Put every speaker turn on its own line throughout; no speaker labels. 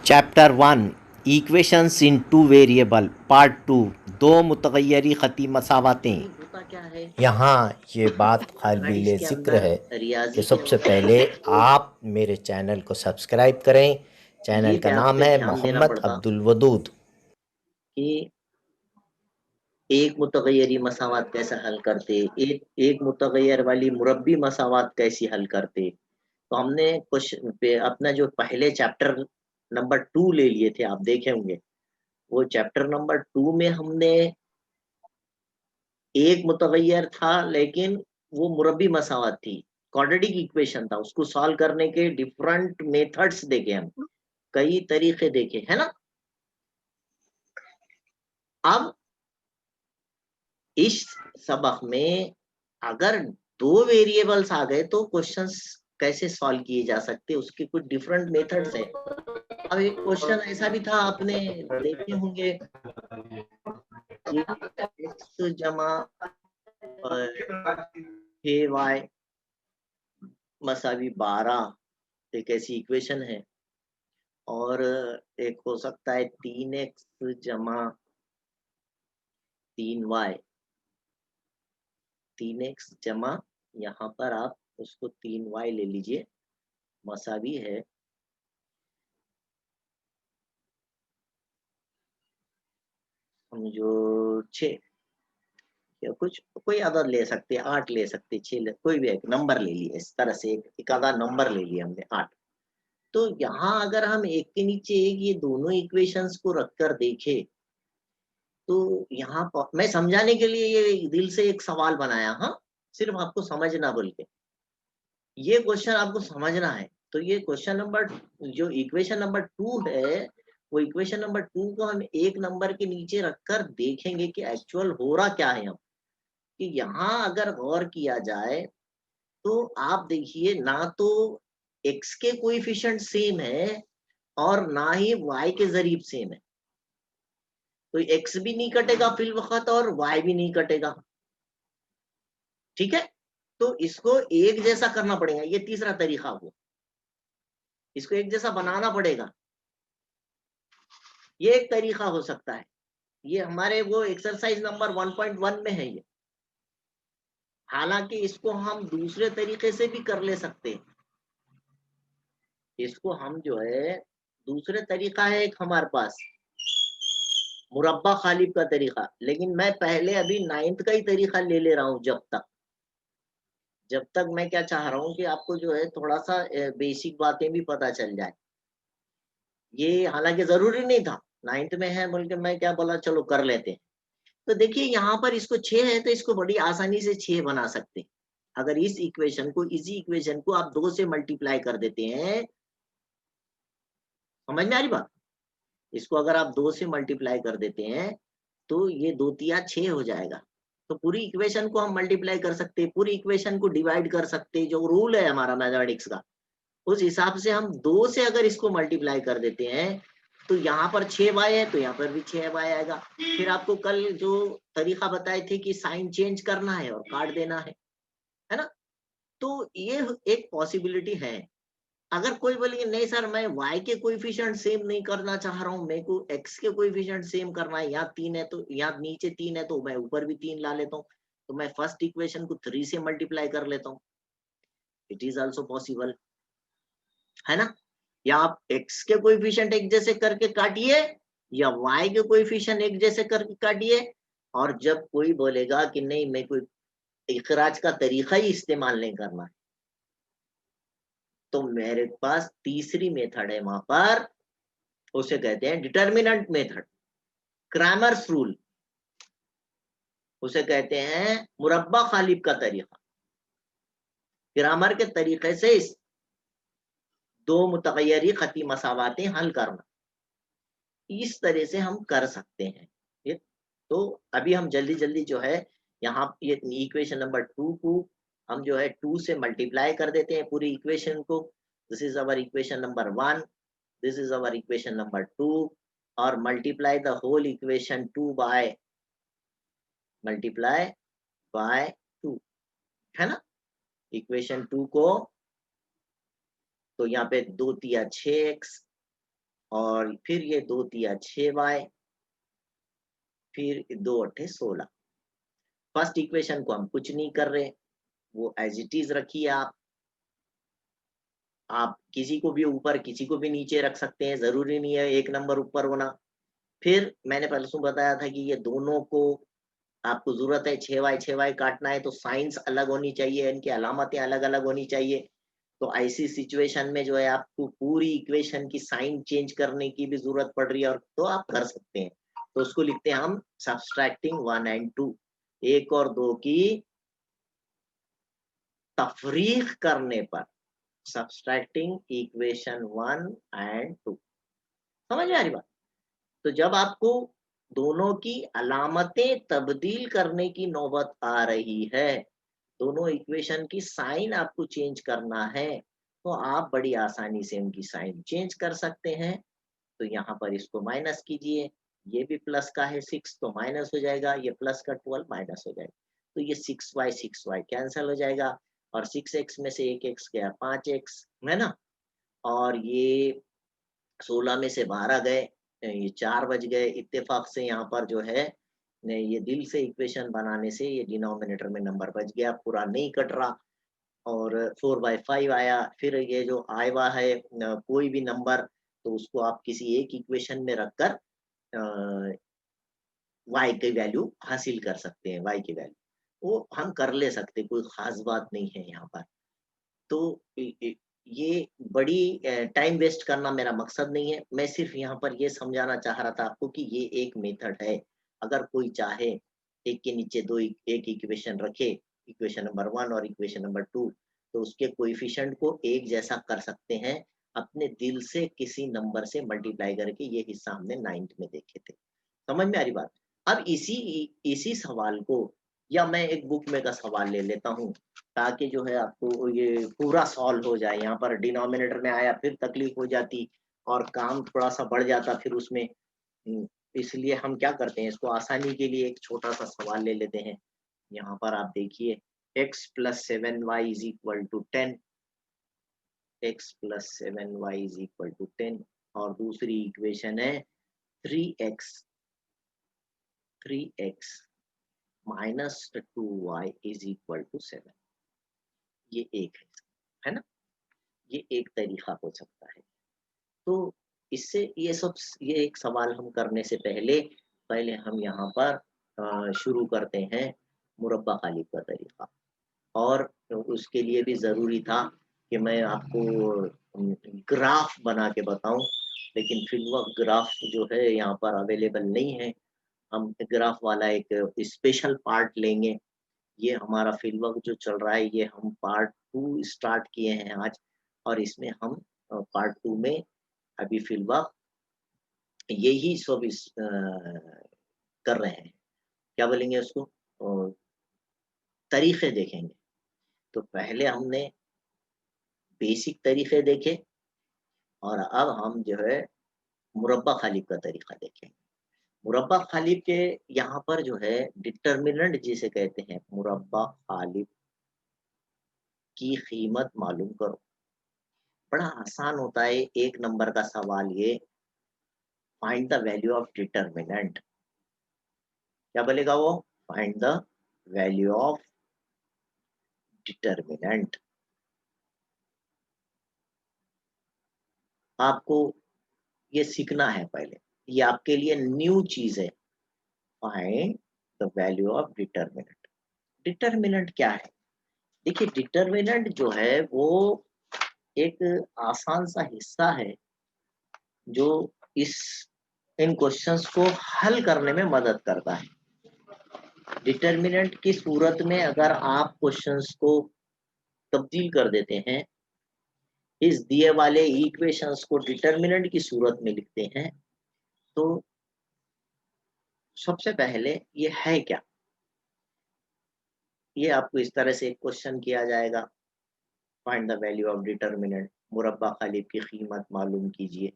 Chapter 1 equations इन two variable part 2 दो मुतगय्यरी ख़ती मसावातें।
होता क्या है
यहाँ ये बात काबिल
गणित के
ज़िक्र
अंदर,
है कि
रियाजी के
सबसे
अंदर
पहले आप मेरे चैनल को सब्सक्राइब करें। चैनल
ये
का
बात
नाम
पे
है
ध्यान देना
मोहम्मद
पड़ता
अब्दुल वदूद।
कि एक मुतगय्यरी मसावात कैसे हल करते, एक मुतगय्यर वाली मुरब्बी मसावात कैसी हल करते। तो हमने क्वेश्चन पे अपना जो पहले चैप्टर नंबर 2 ले लिए थे, आप देखे होंगे। वो चैप्टर नंबर 2 में हमने एक मुतगय्यर था, लेकिन वो मुरब्बी मसावत थी, क्वाड्रेटिक इक्वेशन था। उसको सॉल्व करने के डिफरेंट मेथड्स देखे हम, कई तरीके देखे, है ना। अब इस सबक में अगर दो वेरिएबल्स आ गए तो क्वेश्चंस कैसे सॉल्व किए जा सकते, उसके कुछ डिफरेंट मेथड्स हैं। अब एक क्वेश्चन ऐसा भी था, आपने देखे होंगे कि x जमा 6y मसावी 12 एक ऐसी इक्वेशन है। और एक हो सकता है 3x जमा 3y, 3x जमा, यहाँ पर आप उसको 3y ले लीजिए, मसावी है समझो 6, या कुछ कोई अदद ले सकते, 8 ले सकते, 6 कोई भी एक नंबर ले लिए। इस तरह से एक आधा नंबर ले लिया हमने 8। तो यहाँ अगर हम एक के नीचे एक ये दोनों इक्वेशंस को रखकर देखें, तो यहाँ पर मैं समझाने के लिए ये दिल से एक सवाल बनाया, हाँ, सिर्फ आपको समझना बोल के। ये क्वेश्चन आपको समझना है। तो ये क्वेश्चन नंबर, जो इक्वेशन नंबर 2 है, वो इक्वेशन नंबर 2 को हम एक नंबर के नीचे रखकर देखेंगे कि एक्चुअल हो रहा क्या है। हम कि यहाँ अगर गौर किया जाए तो आप देखिए, ना तो x के कोएफिशिएंट सेम है और ना ही y के जरीब सेम है। तो x भी नहीं कटेगा फिल वक्त और y भी नहीं कटेगा, ठीक है। तो इसको एक जैसा करना पड़ेगा, ये तीसरा तरीका हो, इसको एक जैसा बनाना पड़ेगा। ये एक तरीका हो सकता है। ये हमारे वो एक्सरसाइज नंबर 1.1 में है ये। हालांकि इसको हम दूसरे तरीके से भी कर ले सकते हैं। इसको हम जो है, दूसरे तरीका है एक हमारे पास, मुरब्बा खालिब का तरीका। लेकिन मैं पहले अभी 9th का ही तरीका ले रहा हूं। जब तक मैं क्या चाह रहा हूं कि आपको जो है थोड़ा सा बेसिक बातें भी पता चल जाए। ये हालांकि जरूरी नहीं था, 9th में है बोल के मैं क्या बोला, चलो कर लेते हैं। तो देखिए यहाँ पर इसको 6 है तो इसको बड़ी आसानी से 6 बना सकते हैं। अगर इस इक्वेशन को, इसी इक्वेशन को आप 2 से मल्टीप्लाई कर देते हैं, समझ में आ रही बात। इसको अगर आप 2 से मल्टीप्लाई कर देते हैं तो ये 2 तिया 6 हो जाएगा। तो पूरी इक्वेशन को हम मल्टीप्लाई कर सकते हैं, पूरी इक्वेशन को डिवाइड कर सकते हैं। जो रूल है हमारा मैथमेटिक्स का, उस हिसाब से हम 2 से अगर इसको मल्टीप्लाई कर देते हैं तो यहाँ पर 6y है तो यहाँ पर भी 6y आएगा। फिर आपको कल जो तरीका बताए थे कि साइन चेंज करना है और काट देना है ना। तो ये एक पॉसिबिलिटी है। अगर कोई बोलेंगे नहीं सर, मैं y के कोएफिशिएंट सेम नहीं करना चाह रहा हूँ, मेरे को x के कोएफिशिएंट सेम करना है, यहाँ 3 है तो यहाँ नीचे 3 है तो मैं ऊपर भी 3 ला लेता हूँ, तो मैं फर्स्ट इक्वेशन को 3 से मल्टीप्लाई कर लेता हूँ। इट इज ऑल्सो पॉसिबल, है ना। या आप x के कोएफिशिएंट एक जैसे करके काटिए, या y के कोएफिशिएंट एक जैसे करके काटिए। और जब कोई बोलेगा कि नहीं, मैं कोई इखराज का तरीका ही इस्तेमाल नहीं करना है, तो मेरे पास तीसरी मेथड है वहां पर, उसे कहते हैं डिटर्मिनेंट मेथड, क्रैमर्स रूल, उसे कहते हैं मुरब्बा खालिब का तरीका। ग्रामर के तरीके से इस दो मुतगय्यरी खती मसावातें हल करना, इस तरह से हम कर सकते हैं ये। तो अभी हम जल्दी जल्दी जो है, यहाँ ये इक्वेशन नंबर 2 को हम जो है 2 से मल्टीप्लाई कर देते हैं पूरी इक्वेशन को। This is our equation number 1, this is our equation number 2, और multiply the whole equation 2 by multiply by 2, है ना। इक्वेशन 2 को, तो यहाँ पे 2 तिया 6x और फिर ये 2 तिया 6y, फिर 2 अट्ठे 16। फर्स्ट इक्वेशन को हम कुछ नहीं कर रहे, वो एज इट इज रखिए आप किसी को भी ऊपर किसी को भी नीचे रख सकते हैं, जरूरी नहीं है एक नंबर ऊपर होना। फिर मैंने परसों बताया था कि ये दोनों को आपको जरूरत है 6y काटना है, तो साइंस अलग होनी चाहिए, इनकी अलामतें अलग अलग होनी चाहिए। तो ऐसी सिचुएशन में जो है आपको पूरी इक्वेशन की साइन चेंज करने की भी जरूरत पड़ रही है, और तो आप कर सकते हैं। तो उसको लिखते हैं हम सब्सट्रैक्टिंग 1 एंड 2, 1 और 2 की तफरीक करने पर, सब्सट्रैक्टिंग इक्वेशन 1 एंड 2। समझ में आ रही बात? तो जब आपको दोनों की अलामतें तब्दील करने की नौबत आ रही है, दोनों इक्वेशन की साइन आपको चेंज करना है, तो आप बड़ी आसानी से उनकी साइन चेंज कर सकते हैं। तो यहाँ पर इसको माइनस कीजिए, ये भी प्लस का है 6 तो माइनस हो जाएगा, ये प्लस का 12 माइनस हो जाएगा। तो ये 6y कैंसिल हो जाएगा, और 6x में से एक x गया 5x, है ना? और ये 16 में से 12 गए, ये 4 बच गए। इत्तेफाक से यहाँ पर जो है ये दिल से इक्वेशन बनाने से ये डिनोमिनेटर में नंबर बच गया, पूरा नहीं कट रहा। और 4/5 आया। फिर ये जो आया हुआ है कोई भी नंबर, तो उसको आप किसी एक इक्वेशन में रखकर y की वैल्यू हासिल कर सकते हैं, y की वैल्यू वो हम कर ले सकते, कोई खास बात नहीं है यहाँ पर। तो ये बड़ी टाइम वेस्ट करना मेरा मकसद नहीं है, मैं सिर्फ यहाँ पर ये समझाना चाह रहा था आपको कि ये एक मेथड है। अगर कोई चाहे एक के नीचे दो एक इक्वेशन रखे, इक्वेशन नंबर 1 और इक्वेशन नंबर 2, तो उसके कोएफिशिएंट को एक जैसा कर सकते हैं अपने दिल से किसी नंबर से मल्टीप्लाई करके। ये हिस्सा हमने 9th में देखे थे। समझ में आ रही बात? अब इसी इसी सवाल को, या मैं एक बुक में का सवाल ले लेता हूँ ताकि जो है आपको ये पूरा सॉल्व हो जाए। यहाँ पर डिनोमिनेटर में आया फिर तकलीफ हो जाती और काम थोड़ा सा बढ़ जाता फिर उसमें। इसलिए हम क्या करते हैं, इसको आसानी के लिए एक छोटा सा सवाल ले लेते हैं। यहाँ पर आप देखिए x plus 7y is equal to 10, x plus 7y is equal to 10, और दूसरी इक्वेशन है 3x minus 2y is equal to 7। ये एक है ना? ये एक तरीका हो सकता है। तो इससे ये एक सवाल हम करने से पहले पहले हम यहाँ पर शुरू करते हैं मुरब्बा खालिब का तरीका। और उसके लिए भी ज़रूरी था कि मैं आपको ग्राफ बना के बताऊं, लेकिन फिल वक्त ग्राफ जो है यहाँ पर अवेलेबल नहीं है। हम ग्राफ वाला एक स्पेशल पार्ट लेंगे। ये हमारा फील्ड वर्क जो चल रहा है, ये हम पार्ट 2 स्टार्ट किए हैं आज, और इसमें हम पार्ट 2 में अभी फील्ड वर्क यही सब कर रहे हैं। क्या बोलेंगे उसको? तरीके देखेंगे। तो पहले हमने बेसिक तरीके देखे, और अब हम जो है मुरब्बा खालिब का तरीका देखेंगे। मुरब्बा खालिब के यहाँ पर जो है डिटर्मिनेंट जिसे कहते हैं, मुरब्बा खालिब की कीमत मालूम करो। बड़ा आसान होता है, एक नंबर का सवाल ये, find the value of determinant. क्या बोलेगा वो? Find the value of determinant. आपको ये सीखना है पहले, ये आपके लिए न्यू चीज है। Find the value of determinant. Determinant क्या है? देखिए, डिटर्मिनेंट जो है वो एक आसान सा हिस्सा है जो इस इन क्वेश्चंस को हल करने में मदद करता है। डिटर्मिनेंट की सूरत में अगर आप क्वेश्चंस को तब्दील कर देते हैं, इस दिए वाले इक्वेशंस को डिटर्मिनेंट की सूरत में लिखते हैं, तो सबसे पहले ये है क्या? ये आपको इस तरह से एक क्वेश्चन किया जाएगा, find the value of determinant, मुरब्बा खालिब की कीमत मालूम कीजिए,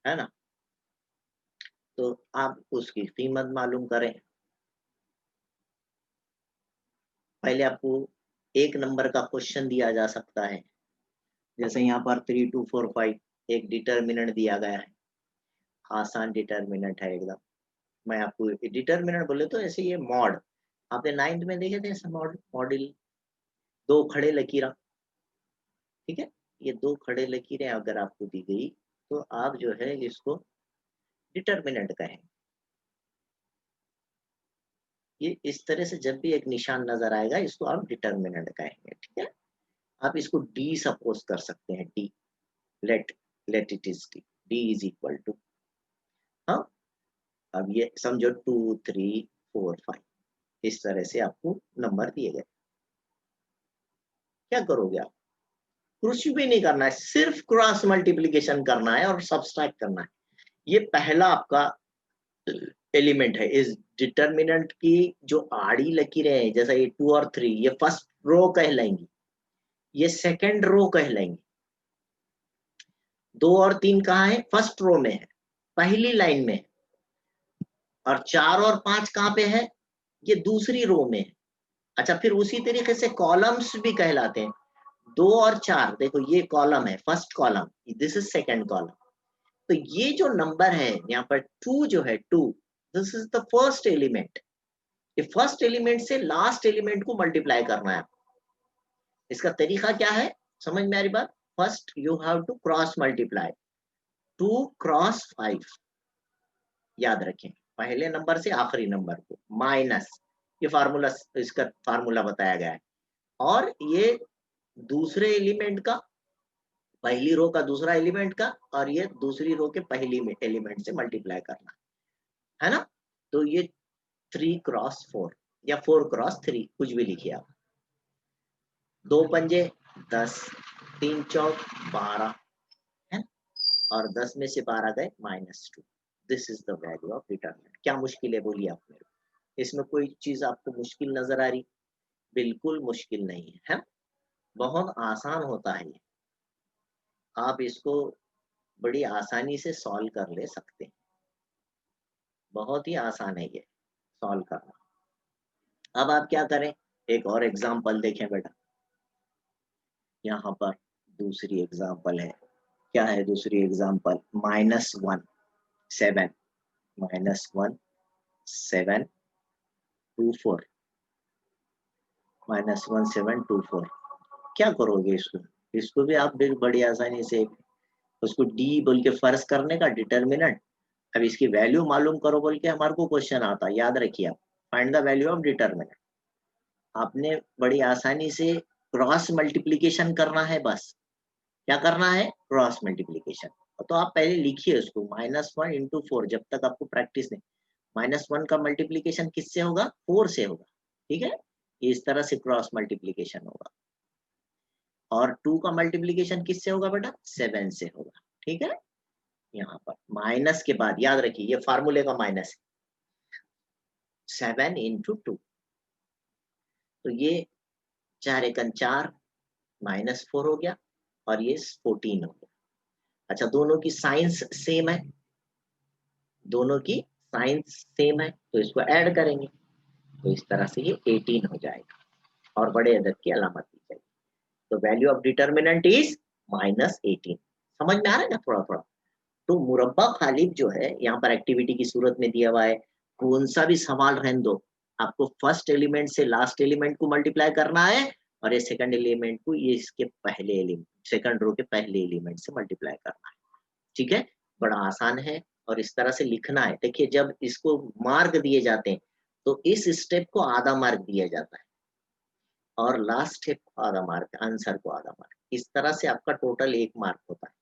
है ना? तो आप उसकी कीमत मालूम करें। पहले आपको एक नंबर का क्वेश्चन दिया जा सकता है, जैसे यहाँ पर 3245, एक डिटर्मिनेंट दिया गया है, आसान डिटर्मिनेंट है एकदम। मैं आपको डिटर्मिनेंट बोले तो ऐसे ये मॉड, आपने 9th में देखे थे ऐसे मॉडल, दो खड़े लकीर, ठीक है, ये दो खड़े लकीरें अगर आपको दी गई तो आप जो है इसको डिटर्मिनेंट कहेंगे। ये इस तरह से जब भी एक निशान नजर आएगा इसको आप डिटर्मिनेंट कहेंगे, ठीक है। आप इसको डी सपोज कर सकते हैं, D, let let it is D, D is equal to, हाँ, अब ये समझो 2 3 4 5 इस तरह से आपको नंबर दिए गए। क्या करोगे आप? कुछ भी नहीं करना है, सिर्फ क्रॉस मल्टीप्लिकेशन करना है और सब्सट्रैक्ट करना है। ये पहला आपका एलिमेंट है। इस डिटर्मिनेंट की जो आड़ी लकीरें हैं, जैसा ये 2 और 3, ये फर्स्ट रो कहलाएंगी, ये सेकंड रो कहलाएंगी। 2 और 3 कहाँ है? फर्स्ट रो में है, पहली लाइन में है। और 4 और 5 कहाँ पे है? ये दूसरी रो में है। अच्छा, फिर उसी तरीके से कॉलम्स भी कहलाते हैं। 2 और 4 देखो, ये कॉलम है, first column, this is second column. तो ये जो नंबर है यहाँ पर 2 जो है 2, this is the first element. ये फर्स्ट एलिमेंट से लास्ट एलिमेंट को मल्टीप्लाई करना है। इसका तरीका क्या है, समझ में आ रही बात? First you have to cross multiply 2 cross 5, याद रखें, पहले नंबर से आखिरी नंबर को माइनस, ये फार्मूला, इसका फार्मूला बताया गया है। और ये दूसरे एलिमेंट का, पहली रो का दूसरा एलिमेंट का, और ये दूसरी रो के पहली एलिमेंट से मल्टीप्लाई करना है ना। तो ये 3 क्रॉस 4 या 4 क्रॉस 3, कुछ भी लिखिए आप। 2 पंजे 10, 3 चौक 12 है, और 10 में से 12 गए -2। This is the value of determinant. क्या मुश्किल है बोलिए आप मेरे को? इसमें कोई चीज आपको मुश्किल नजर आ रही? बिल्कुल मुश्किल नहीं है, है? बहुत आसान होता है ये, आप इसको बड़ी आसानी से सॉल्व कर ले सकते हैं। बहुत ही आसान है ये सॉल्व करना। अब आप क्या करें, एक और एग्जांपल देखें बेटा। यहाँ पर दूसरी एग्जांपल है, क्या है दूसरी एग्जांपल? -1 7, -1 7 2 4, -1 7 2 4। क्या करोगे इसको? इसको भी आप बड़ी आसानी से उसको डी बोल के फर्ज करने का डिटर्मिनेंट। अब इसकी वैल्यू मालूम करो बोल के हमारे को क्वेश्चन आता है, याद रखिए आप, find the value of determinant. आपने बड़ी आसानी से क्रॉस मल्टीप्लिकेशन करना है, बस क्या करना है? Cross multiplication. तो आप पहले लिखिए उसको, -1 इंटू 4, जब तक आपको प्रैक्टिस नहीं। -1 का मल्टीप्लिकेशन किससे होगा? 4 से होगा, ठीक है। इस तरह से क्रॉस मल्टीप्लिकेशन होगा। और 2 का मल्टीप्लिकेशन किससे होगा बेटा? 7 से होगा, ठीक है। यहाँ पर माइनस के बाद याद रखिए, ये फार्मूले का माइनस है, 7 इंटू 2, तो ये 4 एकन 4, -4 हो गया, और ये 14 हो गया। अच्छा, दोनों की साइंस सेम है, दोनों की साइंस सेम है, तो इसको ऐड करेंगे, तो इस तरह से ये 18 हो जाएगा, और बड़े अदद की अलामत दी जाएगी। तो वैल्यू ऑफ डिटर्मिनेंट इज -18। समझ में आ रहा है ना थोड़ा थोड़ा? तो मुरब्बा खालिब जो है यहाँ पर एक्टिविटी की सूरत में दिया हुआ है, कौन सा भी सवाल रहने दो, आपको फर्स्ट एलिमेंट से लास्ट एलिमेंट को मल्टीप्लाई करना है, और ये सेकंड एलिमेंट को ये इसके पहले एलिमेंट, सेकंड रो के पहले एलिमेंट से मल्टीप्लाई करना है, ठीक है। बड़ा आसान है, और इस तरह से लिखना है। देखिए, जब इसको मार्क दिए जाते हैं तो इस स्टेप को आधा मार्क दिया जाता है, और लास्ट स्टेप को आधा मार्क, आंसर को आधा मार्क। इस तरह से आपका टोटल 1 मार्क होता है।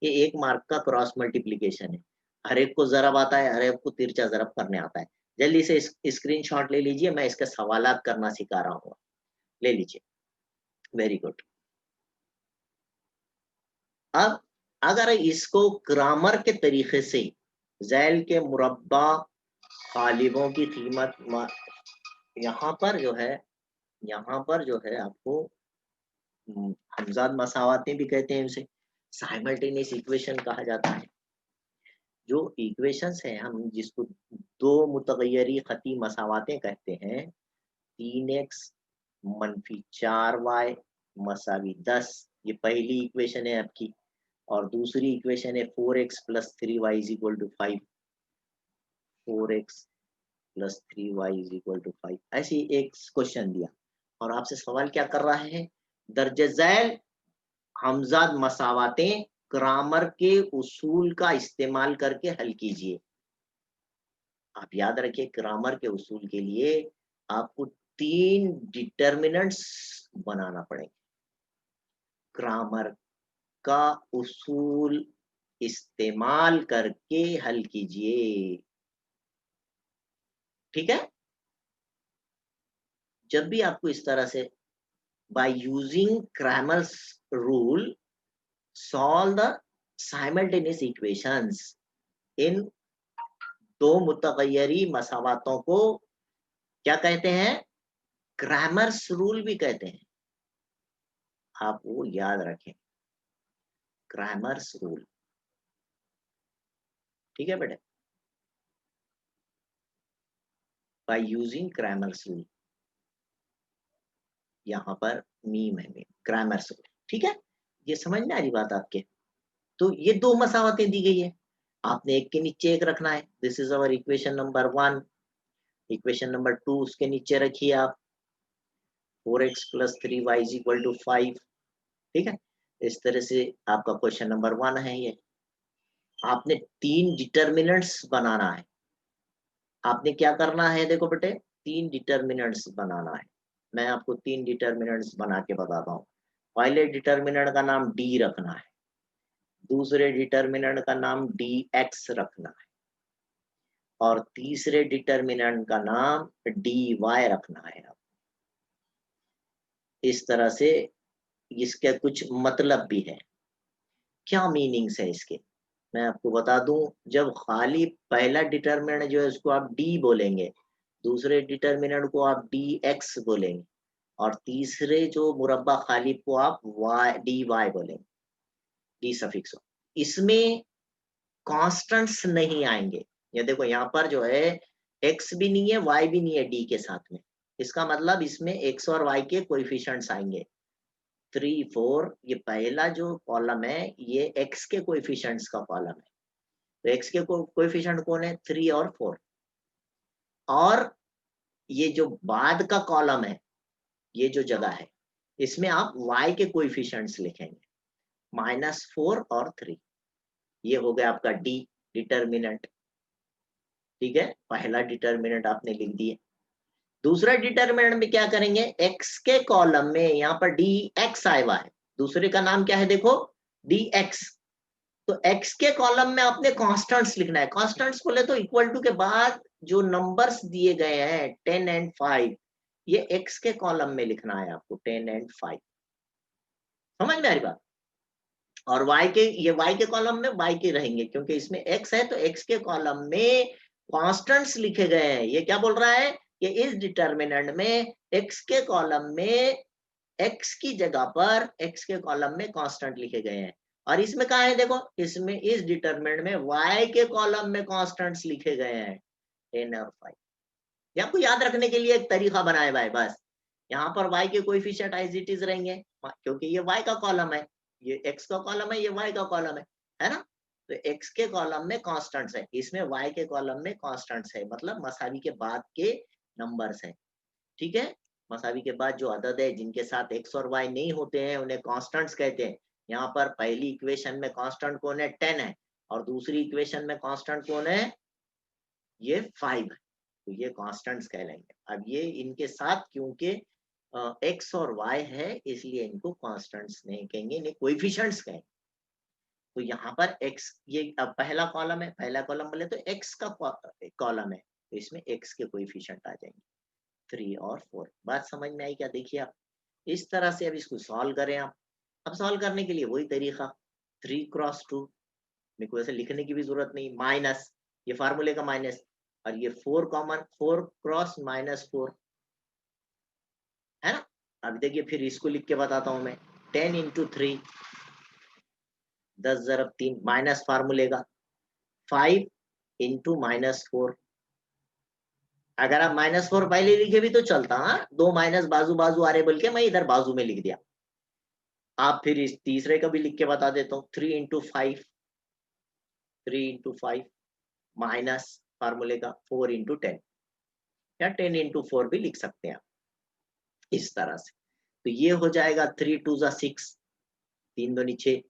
ये 1 मार्क का क्रॉस मल्टीप्लिकेशन है। हर एक को ज़रब आता है, हर एक को तिरछा ज़रब करने आता है। जल्दी से स्क्रीनशॉट ले लीजिए, मैं इसके सवालात करना सिखा रहा हूँ। ले लीजिए, वेरी गुड। अब अगर इसको ग्रामर के तरीके से ज़ैल के मुरब्बा गालिबों की कीमत यहाँ पर जो है, यहाँ पर जो है आपको हमजाद मसावातें भी कहते हैं, उसे साइमल्टेनियस इक्वेशन कहा जाता है। जो इक्वेशंस हैं, हम जिसको दो मुतगय्यरी खती मसावातें कहते हैं, 3x - 4y = 10, ये पहली इक्वेशन है आपकी। और दूसरी इक्वेशन है 4x + 3y = 5, 4x + 3y = 5। ऐसी एक क्वेश्चन दिया और आपसे सवाल क्या कर रहा है, दर्ज झैल हमजाद मसावातें ग्रामर के उसूल का इस्तेमाल करके हल कीजिए। आप याद रखिए ग्रामर के उसूल के लिए आपको 3 डिटर्मिनेंट्स बनाना पड़ेंगे। ग्रामर का उसूल इस्तेमाल करके हल कीजिए, ठीक है। जब भी आपको इस तरह से by using Cramer's rule solve the simultaneous equations, इन दो मुतगय्यरी मसावातों को क्या कहते हैं, क्रैमर्स रूल भी कहते हैं। आप वो याद रखें, क्रैमर्स रूल, ठीक है बेटे, बाय यूजिंग क्रैमर्स रूल, यहाँ पर मीम है, मीम क्रैमर्स रूल, ठीक है। ये समझ में आ रही बात आपके। तो ये दो मसावतें दी गई है, आपने एक के नीचे एक रखना है। This is our equation number 1। Equation number 2 उसके नीचे रखिए आप, 4x + 3y = 5, ठीक है। इस तरह से आपका क्वेश्चन नंबर 1 है। ये आपने 3 डिटर्मिनेंट्स बनाना है। आपने क्या करना है, देखो बेटे 3 डिटर्मिनेंट्स बनाना है। मैं आपको 3 डिटर्मिनेंट्स बना के बताता हूँ। पहले डिटर्मिनेंट का नाम d रखना है, दूसरे डिटर्मिनेंट का नाम dx रखना है और तीसरे डिटर्मिनेंट का नाम dy रखना है। इस तरह से इसके कुछ मतलब भी है। क्या मीनिंग्स है इसके, मैं आपको बता दूं। जब खाली पहला डिटर्मिनेंट जो है उसको आप डी बोलेंगे, दूसरे डिटर्मिनेंट को आप डी एक्स बोलेंगे और तीसरे जो मुरब्बा खाली को आप वाई डी वाई बोलेंगे, डी सफिक्स। इसमें कॉन्स्टेंट्स नहीं आएंगे। ये देखो यहाँ पर जो है एक्स भी नहीं है, वाई भी नहीं है डी के साथ में। इसका मतलब इसमें एक्स और वाई के कोएफिशिएंट्स आएंगे 3, 4। ये पहला जो कॉलम है ये एक्स के कोएफिशिएंट्स का कॉलम है। तो एक्स के कोएफिशिएंट कौन है, 3 और 4। और ये जो बाद का कॉलम है, ये जो जगह है, इसमें आप y के कोएफिशिएंट्स लिखेंगे, -4 और 3। ये हो गया आपका डी डिटर्मिनेंट, ठीक है। पहला डिटर्मिनेंट आपने लिख दिए। दूसरा डिटर्मिनेंट में क्या करेंगे, x के कॉलम में यहाँ पर dx आया हुआ है, दूसरे का नाम क्या है देखो dx। तो x के कॉलम में आपने कांस्टेंट्स लिखना है। कांस्टेंट्स बोले तो इक्वल टू के बाद जो नंबर्स दिए गए हैं 10 और 5, ये x के कॉलम में लिखना है आपको 10 और 5। समझ में आ रही बात। और y के, ये y के कॉलम में y के रहेंगे क्योंकि इसमें x है, तो x के कॉलम में कांस्टेंट्स लिखे गए हैं। ये क्या बोल रहा है कि इस डिटर्मिनेंट में x के कॉलम में x की जगह पर x के कॉलम में कांस्टेंट लिखे गए हैं। और इसमें कहा है देखो, इसमें इस डिटरमिनेंट में y के कॉलम में कांस्टेंट्स लिखे गए हैं 10 और 5। ये आपको याद रखने के लिए एक तरीका बनाया हुआ है बस। यहाँ पर y के कोएफिशिएंट एज इट इज रहेंगे क्योंकि ये y का कॉलम है, ये x का कॉलम है, ये y का कॉलम है ना। तो x के कॉलम में कांस्टेंट्स है, इसमें y के कॉलम में कांस्टेंट्स है, मतलब मसावी के बाद के नंबर्स है, ठीक है। मसावी के बाद जो अदद है जिनके साथ x और y नहीं होते हैं उन्हें कांस्टेंट्स कहते हैं। यहाँ पर पहली इक्वेशन में कांस्टेंट कौन है, 10 है, और दूसरी इक्वेशन में कांस्टेंट कौन है, ये 5 है। तो ये कांस्टेंट्स कहलाएंगे। अब ये इनके साथ क्योंकि x और y है इसलिए इनको कांस्टेंट्स नहीं कहेंगे, इन्हें कोएफिशिएंट्स कहेंगे। तो यहाँ पर x, ये अब पहला कॉलम है, पहला कॉलम बोले तो x का कॉलम है, तो इसमें x के कोएफिशिएंट आ जाएंगे 3 और 4। बात समझ में आई क्या, देखिए आप इस तरह से अब इसको सॉल्व करें आप। अब सॉल्व करने के लिए वही तरीका 3 क्रॉस 2, मेरे को ऐसे लिखने की भी जरूरत नहीं, माइनस ये फार्मूले का माइनस, और ये 4 कॉमन, 4 क्रॉस -4 है ना। अब देखिए फिर इसको लिख के बताता हूं मैं, 10 × 3, 10 × 3 माइनस फार्मूले का 5 × -4। अगर आप -4 पहले लिखे भी तो चलता, हाँ 2 माइनस बाजू बाजू आ रहे बोल के मैं इधर बाजू में लिख दिया। आप फिर इस तीसरे का भी लिख के बता देता हूँ, 3 into 5 माइनस फार्मूले का 4 into 10 या 10 into 4 भी लिख सकते हैं आप इस तरह से। तो ये हो जाएगा 3 2 6, 3 2 6।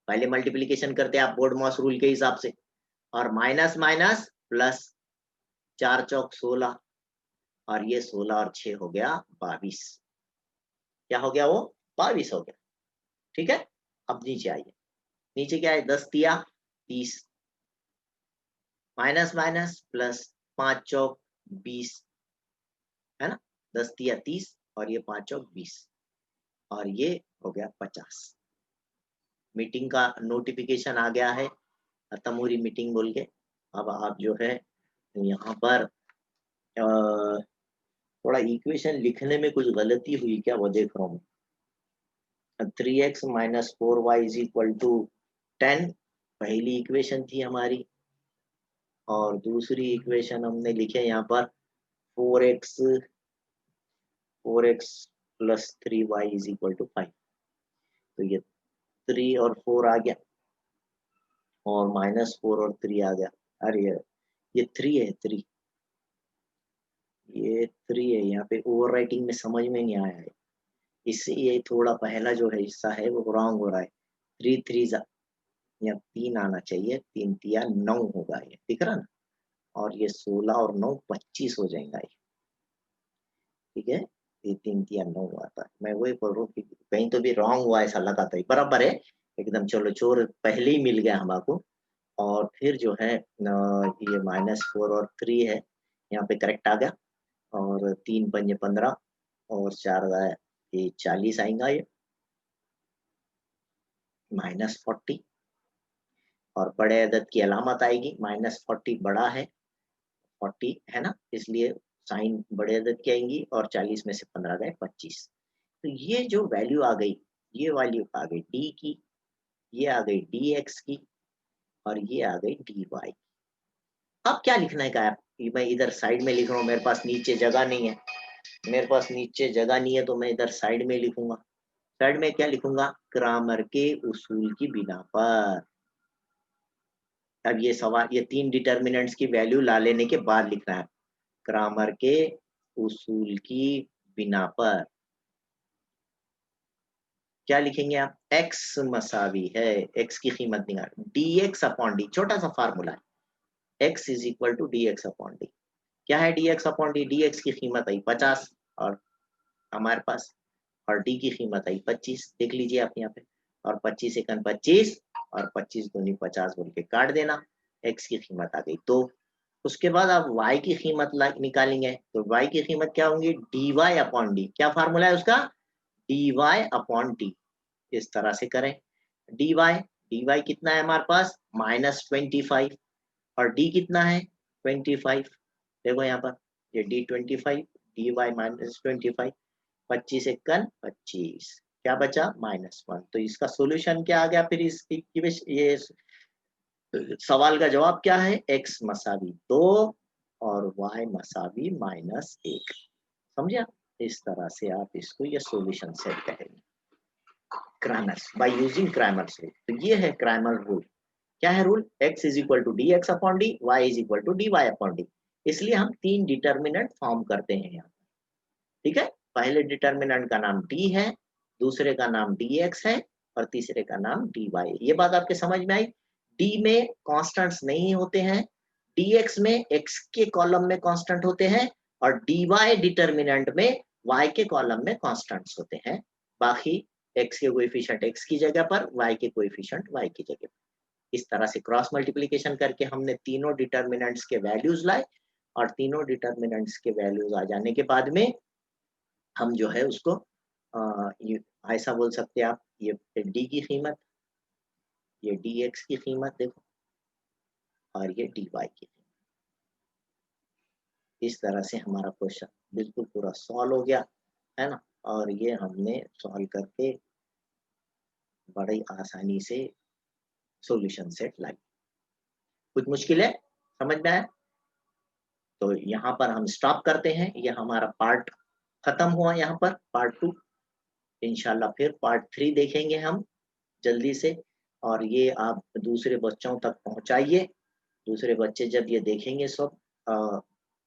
पहले मल्टीप्लीकेशन करते हैं आप बोर्ड मॉस रूल के हिसाब से, और माइनस माइनस प्लस, 4 चौक 16, और ये 16 और 6 हो गया 22। क्या हो गया वो? 22 हो गया। ठीक है, अब नीचे आइए, नीचे क्या है? 10 तिया 30, माइनस माइनस प्लस, 5 चौक 20, है ना, 10 तिया 30 और ये 5 चौक 20, और ये हो गया 50। मीटिंग का नोटिफिकेशन आ गया है, खत्म हो रही मीटिंग बोल के। अब आप जो है यहाँ पर थोड़ा इक्वेशन लिखने में कुछ गलती हुई क्या, वो देख रहा हूँ। 3x minus 4y is equal to 10 पहली इक्वेशन थी हमारी, और दूसरी इक्वेशन हमने लिखे यहाँ पर 4x plus 3y is equal to 5। तो ये 3 और 4 आ गया, और -4 और 3 आ गया। अरे ये 3 है, 3 ये 3 है, यहाँ पे ओवर राइटिंग में समझ में नहीं आया है, इससे ये थोड़ा पहला जो है हिस्सा है वो रॉन्ग हो रहा है। 3 3 यहाँ 3 आना चाहिए, 3 तिया 9 होगा, ये दिख रहा ना, और ये 16 और 9 25 हो जाएगा ये। ठीक है, ये 3 तिया 9 आता है। मैं वही बोल रहा हूँ कि कहीं तो भी रॉन्ग हुआ ऐसा लगा था, बराबर है एकदम। चलो चोर पहले ही मिल गया हमको। और फिर जो है ये -4 और 3 है, यहाँ पे करेक्ट आ गया। और 3 पंजे 15 और 4 ये 40 आएगा, ये -40, और बड़े अदद की अलामत आएगी, -40 बड़ा है, 40 है ना, इसलिए साइन बड़े अदद की आएंगी, और 40 में से 15 गए 25। तो ये जो वैल्यू आ गई, ये वैल्यू आ गई डी की, ये आ गई डी एक्स की, और ये आ गई डी वाई। अब क्या लिखना है, क्या मैं इधर साइड में लिख रहा हूँ, मेरे पास नीचे जगह नहीं है, मेरे पास नीचे जगह नहीं है, तो मैं इधर साइड में लिखूंगा। साइड में क्या लिखूंगा? क्रामर के उसूल की बिना पर। अब ये सवाल, ये 3 डिटर्मिनेंट्स की वैल्यू ला लेने के बाद लिखना है, क्रामर के उसूल की बिना पर। क्या लिखेंगे आप? x मसावी है, x की कीमत निकाल, dx अपॉन डी, छोटा सा फार्मूला है, x is equal to dx upon D. क्या है dx अपॉन डी? dx की कीमत आई 50 और हमारे पास, और डी की कीमत आई 25, देख लीजिए आप यहाँ पे, और 25 एकन 25 और 25 दूनी 50 बोल के काट देना, x की कीमत आ गई 2। उसके बाद आप y की कीमत निकालेंगे, तो y की कीमत क्या होंगी? dy upon D. क्या फार्मूला है उसका? dy upon D. इस तरह से करें, dy, dy कितना है हमारे पास? -25, और d कितना है? 25। देखो यहाँ पर, ये d 25, dy -25, 25 एकन 25, क्या बचा? -1। तो इसका सॉल्यूशन क्या आ गया फिर इस ये सवाल का जवाब क्या है? x मसावी 2 और y मसावी -1। समझा? इस तरह से आप इसको ये सॉल्यूशन सेट करेंगे Cramer's, by using Cramer's rule. तो ये है क्रैमर रूल। क्या है rule? x is equal to D x upon D, y is equal to D y upon D. इसलिए हम 3 डिटर्मिनेंट फॉर्म करते हैं यहाँ। ठीक है, पहले डिटर्मिनेंट का नाम d है, दूसरे का नाम dx है, और तीसरे का नाम dy। ये बात आपके समझ में आई? d में कॉन्स्टेंट्स नहीं होते हैं, dx में x के कॉलम में कांस्टेंट होते हैं, और dy डिटर्मिनेंट में y के कॉलम में कांस्टेंट्स होते हैं। बाकी x के कोएफिशिएंट x की जगह पर, y के कोएफिशिएंट y की जगह पर। इस तरह से क्रॉस मल्टीप्लिकेशन करके हमने तीनों डिटर्मिनेंट्स के वैल्यूज लाए, और तीनों डिटर्मिनेंट्स के वैल्यूज आ जाने के बाद में हम जो है उसको ये ऐसा बोल सकते हैं आप, ये डी की कीमत, ये डी एक्स की कीमत देखो, और ये डी वाई की कीमत। इस तरह से हमारा क्वेश्चन बिल्कुल पूरा सॉल्व हो गया, है ना। और ये हमने सॉल्व करके बड़ी आसानी से सॉल्यूशन सेट लाई। कुछ मुश्किल है? समझ में आया? तो यहाँ पर हम स्टॉप करते हैं, ये हमारा पार्ट खत्म हुआ, यहाँ पर पार्ट 2। इंशाल्लाह फिर पार्ट 3 देखेंगे हम जल्दी से, और ये आप दूसरे बच्चों तक पहुंचाइए। दूसरे बच्चे जब ये देखेंगे सब,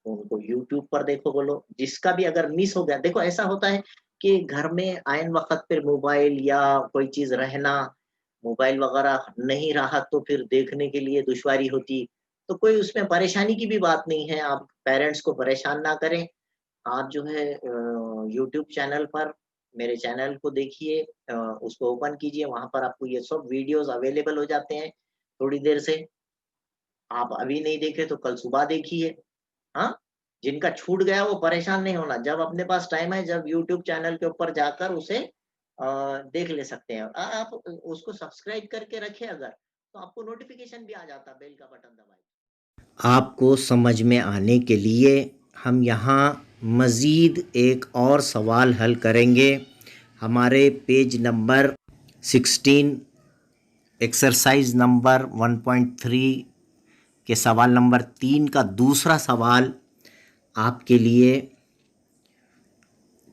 उनको यूट्यूब पर देखो बोलो, जिसका भी अगर मिस हो गया, देखो ऐसा होता है कि घर में आयन वक्त पर मोबाइल या कोई चीज रहना, मोबाइल वगैरह नहीं रहा तो फिर देखने के लिए दुश्वारी होती, तो कोई उसमें परेशानी की भी बात नहीं है, आप पेरेंट्स को परेशान ना करें। आप जो है यूट्यूब चैनल पर मेरे चैनल को देखिए, उसको ओपन कीजिए, वहां पर आपको ये सब वीडियोस अवेलेबल हो जाते हैं थोड़ी देर से। आप अभी नहीं देखे तो कल सुबह देखिए। हाँ, जिनका छूट गया वो परेशान नहीं होना, जब अपने पास टाइम है, जब यूट्यूब चैनल के ऊपर जाकर उसे देख ले सकते हैं। आप उसको सब्सक्राइब करके रखे अगर, तो आपको नोटिफिकेशन भी आ जाता, बेल का बटन दबाए।
आपको समझ में आने के लिए हम यहाँ मज़ीद एक और सवाल हल करेंगे। हमारे पेज नंबर 16 एक्सरसाइज नंबर 1.3 के सवाल नंबर 3 का दूसरा सवाल आपके लिए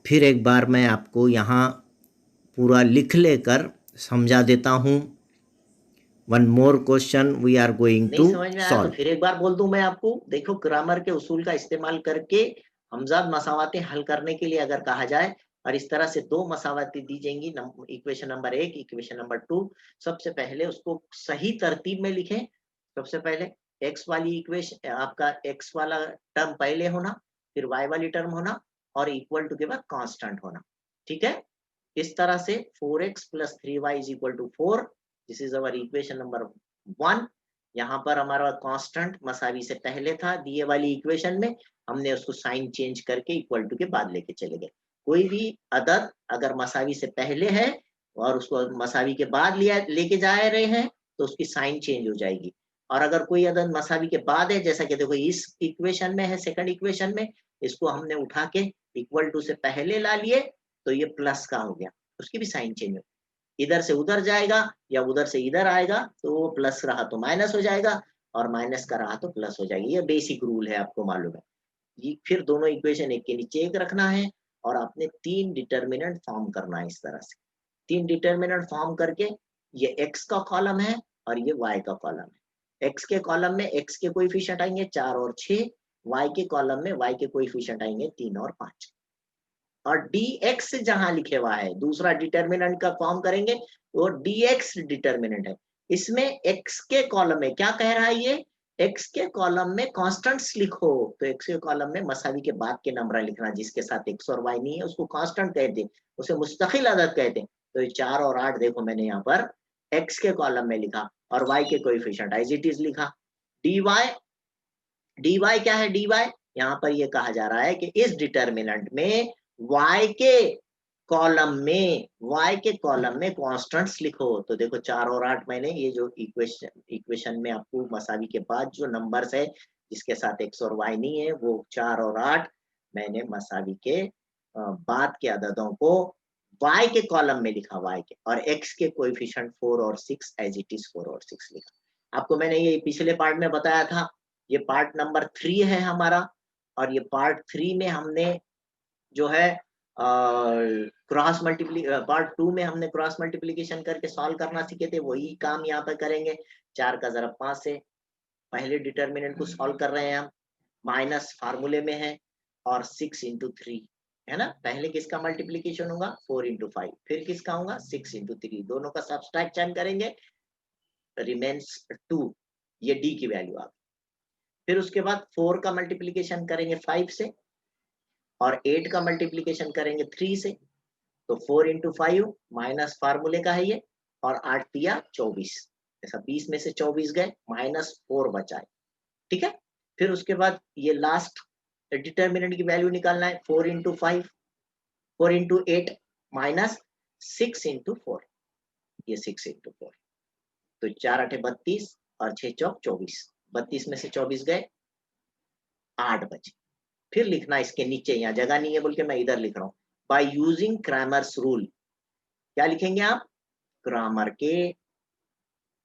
फिर एक बार मैं आपको यहाँ पूरा लिख लेकर समझा देता हूँ। One more question we are going
नहीं
टू
समझ में आया तो
सॉल्व।
फिर एक बार बोल दूं मैं आपको, देखो ग्रामर के उसूल का इस्तेमाल करके हमजाद मसावातें हल करने के लिए अगर कहा जाए, और इस तरह से दो मसावातें दी जाएंगी, इक्वेशन नंबर 1, इक्वेशन नंबर 2। सबसे पहले उसको सही तरतीब में लिखें। सबसे पहले एक्स वाली इक्वेशन, आपका एक्स वाला टर्म पहले होना, फिर वाई वाली टर्म होना, और इक्वल टू के बाद कांस्टेंट होना। ठीक है, इस तरह से 4x plus 3y is equal to 4, this is our equation number 1। यहाँ पर हमारा कांस्टेंट मसावी से पहले था दिए वाली इक्वेशन में, हमने उसको साइन चेंज करके इक्वल टू के बाद लेके चले गए। कोई भी अदद अगर मसावी से पहले है और उसको मसावी के बाद लिया लेके जा रहे हैं, तो उसकी साइन चेंज हो जाएगी। और अगर कोई अदद मसावी के बाद है, जैसा कि देखो इस इक्वेशन में है, सेकंड इक्वेशन में, इसको हमने उठा के इक्वल टू से पहले ला लिए, तो ये प्लस का हो गया, उसकी भी साइन चेंज हो, इधर से उधर जाएगा या उधर से इधर आएगा, तो वो प्लस रहा तो माइनस हो जाएगा, और माइनस का रहा तो प्लस हो जाएगी। ये बेसिक रूल है, आपको मालूम है। ये फिर दोनों इक्वेशन एक के नीचे एक रखना है, और आपने 3 डिटर्मिनेंट फॉर्म करना है इस तरह से। 3 डिटर्मिनेंट फॉर्म करके, ये x का कॉलम है और ये y का कॉलम है। x के कॉलम में x के कोएफिशिएंट आएंगे 4 और 6, y के कॉलम में y के कोएफिशिएंट आएंगे 3 और 5। और dx जहां लिखे हुआ है, दूसरा डिटर्मिनेंट का फॉर्म करेंगे, वो dx डिटर्मिनेंट है। इसमें x के कॉलम में क्या कह रहा है ये, x के कॉलम में कांस्टेंट्स लिखो, तो x के कॉलम में मसावी के बाद के नंबर लिखना, जिसके साथ x और y नहीं है उसको कांस्टेंट कहते हैं, उसे मुस्तकिल अदद कहते हैं। तो ये 4 और 8 देखो मैंने यहाँ पर x के कॉलम में लिखा, और y के कोएफिशिएंट एज इट इज लिखा। dy, dy क्या है, dy यहाँ पर ये कहा जा रहा है कि इस डिटर्मिनेंट में y के कॉलम में, y के कॉलम में कांस्टेंट्स लिखो। तो देखो 4 और 8 मैंने ये जो इक्वेशन में आपको मसावी के बाद जो नंबर्स है जिसके साथ x और y नहीं है, वो 4 और 8 मैंने मसावी के बाद के अददों को y के कॉलम में लिखा, y के, और x के कोएफिशिएंट 4 और 6 एज इट इज 4 और 6 लिखा। आपको मैंने ये पिछले पार्ट में बताया था, ये पार्ट नंबर 3 है हमारा, और ये पार्ट 3 में हमने जो है क्रॉस मल्टीप्लिकेशन, पार्ट 2 में हमने क्रॉस मल्टीप्लिकेशन करके सॉल्व करना सीखे थे, वही काम यहाँ पे करेंगे। 4 का ज़रब 5 से पहले डिटर्मिनेंट को सॉल्व कर रहे हैं हम, माइनस फार्मूले में है, और 6 इंटू 3 है ना। पहले किसका मल्टीप्लीकेशन होगा, 4 इंटू 5, फिर किसका होगा 6 इंटू 3, दोनों का सब्सट्रैक्शन करेंगे, रिमेन्स 2, ये डी की वैल्यू आ गई। फिर उसके बाद 4 का मल्टीप्लीकेशन करेंगे 5 से, और 8 का मल्टीप्लीकेशन करेंगे 3 से, तो 4 इंटू 5 माइनस फार्मूले का है ये, और 8 दिया 24, ऐसा 20 में से 24 गए, माइनस 4 बचा है। ठीक है, फिर उसके बाद ये लास्ट डिटर्मिनेंट की वैल्यू निकालना है, 4 इंटू 5, 4 इंटू 8 माइनस 6 इंटू 4, ये 6 इंटू 4, तो 4 8 32 और 6 चौक 24, 32 में से 24 गए, 8 बचे। फिर लिखना इसके नीचे, यहाँ जगह नहीं है बोल के मैं इधर लिख रहा हूँ, बाय यूजिंग क्रैमर्स रूल। क्या लिखेंगे आप, ग्रामर के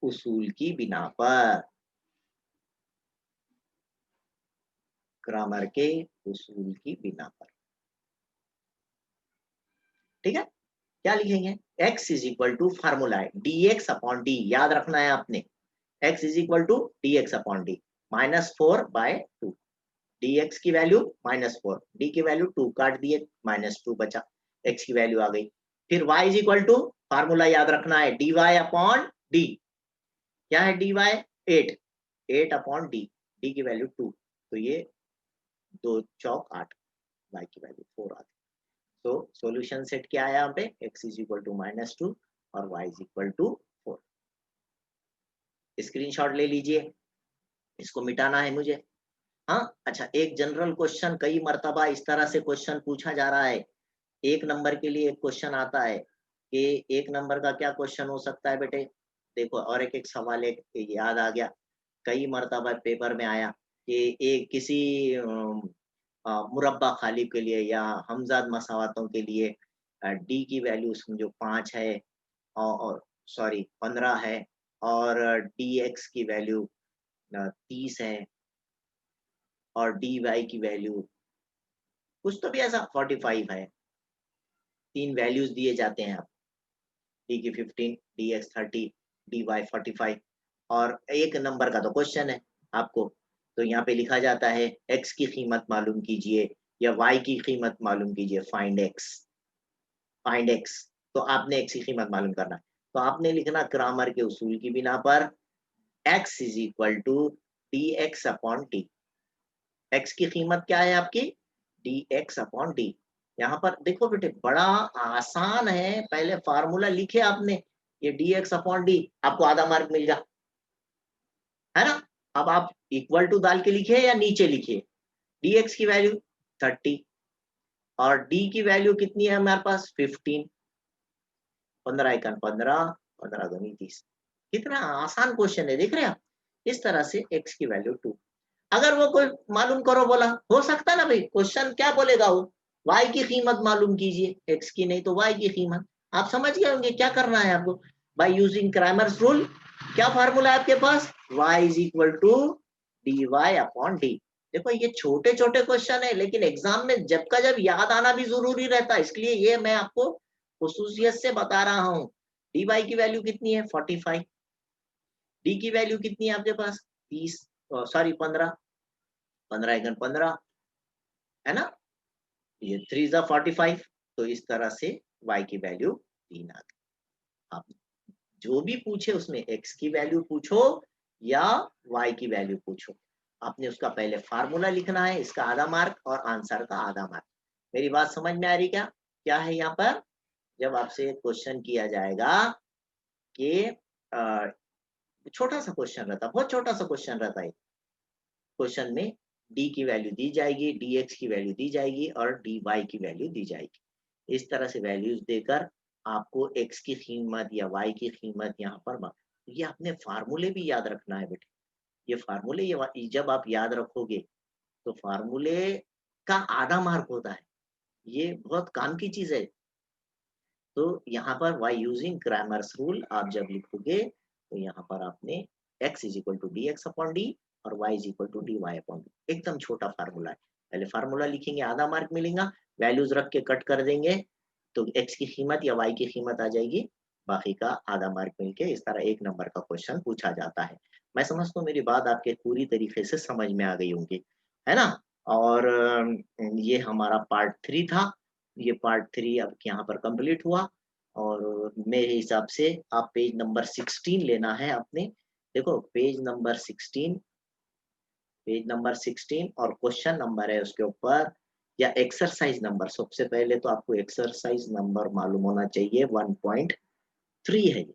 उसूल की बिना पर, ग्रामर के उसूल की बिना पर। ठीक है, क्या लिखेंगे, x is equal to formula है dx अपॉन डी, याद रखना है आपने, x is equal to dx upon D -4/2, dx की वैल्यू -4, d की वैल्यू 2 काट दिए, -2 बचा, x की वैल्यू आ गई। फिर y is equal to, formula याद रखना है dy अपॉन डी, क्या है dy 8 अपॉन डी, डी की वैल्यू 2, तो ये 2 चौक 8, y की वैल्यू 4 आ गई। तो सॉल्यूशन सेट क्या आया यहाँ पे, x इज इक्वल टू -2 और y is equal to 4। Screenshot ले लीजिए, इसको मिटाना है मुझे। हाँ अच्छा, एक जनरल क्वेश्चन कई मर्तबा इस तरह से क्वेश्चन पूछा जा रहा है, 1 नंबर के लिए एक क्वेश्चन आता है कि 1 नंबर का क्या क्वेश्चन हो सकता है बेटे, देखो और एक सवाल एक याद आ गया, कई मर्तबा पेपर में आया कि एक किसी मुरब्बा खाली के लिए या हमजाद मसावातों के लिए डी की वैल्यू समझो 5 है और सॉरी 15 है और डी एक्स की वैल्यू 30 है और डी वाई की वैल्यू कुछ तो भी ऐसा 45 है, 3 वैल्यूज दिए जाते हैं आप, डी की 15, डी एक्स 30, डी वाई 45 और 1 नंबर का तो क्वेश्चन है आपको, तो यहाँ पे लिखा जाता है x की कीमत मालूम कीजिए या y की कीमत मालूम कीजिए, फाइंड x, तो आपने x की कीमत मालूम करना है, तो आपने लिखना ग्रामर के उसूल की बिना पर x is equal to D x upon T, x की कीमत क्या है आपकी, डी एक्स अपॉन डी। यहाँ पर देखो बेटे बड़ा आसान है, पहले फार्मूला लिखे आपने, ये डी एक्स अपॉन डी, आपको आधा मार्क मिल गया, है ना। अब आप इक्वल टू डाल के लिखे या नीचे लिखिए, डी एक्स की वैल्यू 30 और डी की वैल्यू कितनी है हमारे पास 15, 15 एकन 15, 15 दूनी 30, कितना आसान क्वेश्चन है, देख रहे हैं आप। इस तरह से x की वैल्यू 2, अगर वो कोई मालूम करो बोला, हो सकता है ना भाई, क्वेश्चन क्या बोलेगा वो, y की कीमत मालूम कीजिए, x की नहीं तो y की कीमत, आप समझ गए होंगे क्या करना है आपको, बाय यूजिंग क्रैमर्स रूल, क्या फार्मूला है आपके पास, y is equal to D y upon D. देखो ये छोटे छोटे क्वेश्चन है, लेकिन एग्जाम में जब का जब याद आना भी जरूरी रहता है, इसलिए ये मैं आपको खुसूसियत से बता रहा हूँ। डी वाई की वैल्यू कितनी है 45, डी की वैल्यू कितनी है आपके पास 30, सॉरी 15, 15 एकन 15, है ना, ये 3 जा 45, तो इस तरह से y की वैल्यू 3 आ गई। आप जो भी पूछे उसमें x की वैल्यू पूछो या y की वैल्यू पूछो, आपने उसका पहले फार्मूला लिखना है, इसका आधा मार्क और आंसर का आधा मार्क। मेरी बात समझ में आ रही क्या, क्या है यहाँ पर, जब आपसे क्वेश्चन किया जाएगा कि छोटा सा क्वेश्चन रहता है, बहुत छोटा सा क्वेश्चन रहता है, क्वेश्चन में डी की वैल्यू दी जाएगी, डी एक्स की वैल्यू दी जाएगी और डी वाई की वैल्यू दी जाएगी, इस तरह से वैल्यूज देकर आपको एक्स की कीमत या वाई की कीमत यहाँ पर, ये आपने फार्मूले भी याद रखना है बेटे, ये फार्मूले ये जब आप याद रखोगे तो फार्मूले का आधा मार्क होता है, ये बहुत काम की चीज है। तो यहाँ पर वाई यूजिंग ग्रामर्स रूल आप जब लिखोगे तो यहाँ पर आपने x is equal to D x upon d और y is equal to D y upon d, एकदम छोटा फार्मूला है, पहले फार्मूला लिखेंगे आधा मार्क मिलेगा, वैल्यूज रख के कट कर देंगे तो x की कीमत या y की कीमत आ जाएगी, बाकी का आधा मार्क मिलके इस तरह 1 नंबर का क्वेश्चन पूछा जाता है। मैं समझता हूँ मेरी बात आपके पूरी तरीके से समझ में आ गई होंगी, है ना। और ये हमारा पार्ट 3 था, ये पार्ट 3 अब यहाँ पर कंप्लीट हुआ और मेरे हिसाब से आप पेज नंबर 16 लेना है आपने, देखो पेज नंबर 16, पेज नंबर 16 और क्वेश्चन नंबर है उसके ऊपर या एक्सरसाइज नंबर, सबसे पहले तो आपको एक्सरसाइज नंबर मालूम होना चाहिए 1.3 है ये।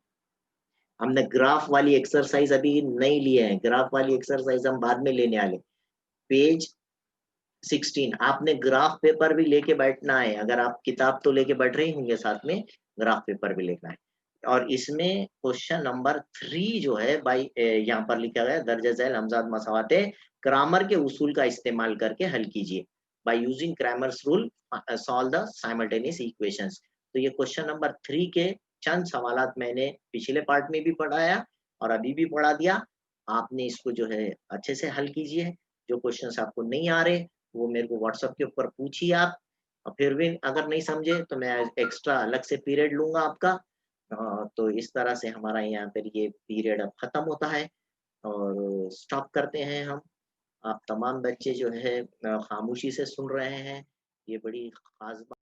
हमने ग्राफ वाली एक्सरसाइज अभी नहीं लिए हैं, ग्राफ वाली एक्सरसाइज हम बाद में लेने वाले। पेज 16 आपने ग्राफ पेपर भी लेके बैठना है, अगर आप किताब तो लेके बैठ रहे होंगे साथ में ग्राफ पेपर भी लेना है, और इसमें क्वेश्चन नंबर 3 जो है भाई यहाँ पर लिखा गया दर्ज झैल हमजाद मसावाते ग्रामर के उसूल का इस्तेमाल करके हल कीजिए, bye using Cramer's rule solve the simultaneous equations. तो ये क्वेश्चन नंबर 3 के चंद सवालात मैंने पिछले पार्ट में भी पढ़ाया और अभी भी पढ़ा दिया, आपने इसको जो है अच्छे से हल कीजिए, जो क्वेश्चंस आपको नहीं आ रहे वो मेरे को व्हाट्सएप के ऊपर पूछिए आप, और फिर भी अगर नहीं समझे तो मैं एक्स्ट्रा अलग से पीरियड लूँगा आपका। तो इस तरह से हमारा यहाँ पर ये पीरियड अब खत्म होता है और स्टॉप करते हैं हम। आप तमाम बच्चे जो है खामोशी से सुन रहे हैं, ये बड़ी ख़ास बात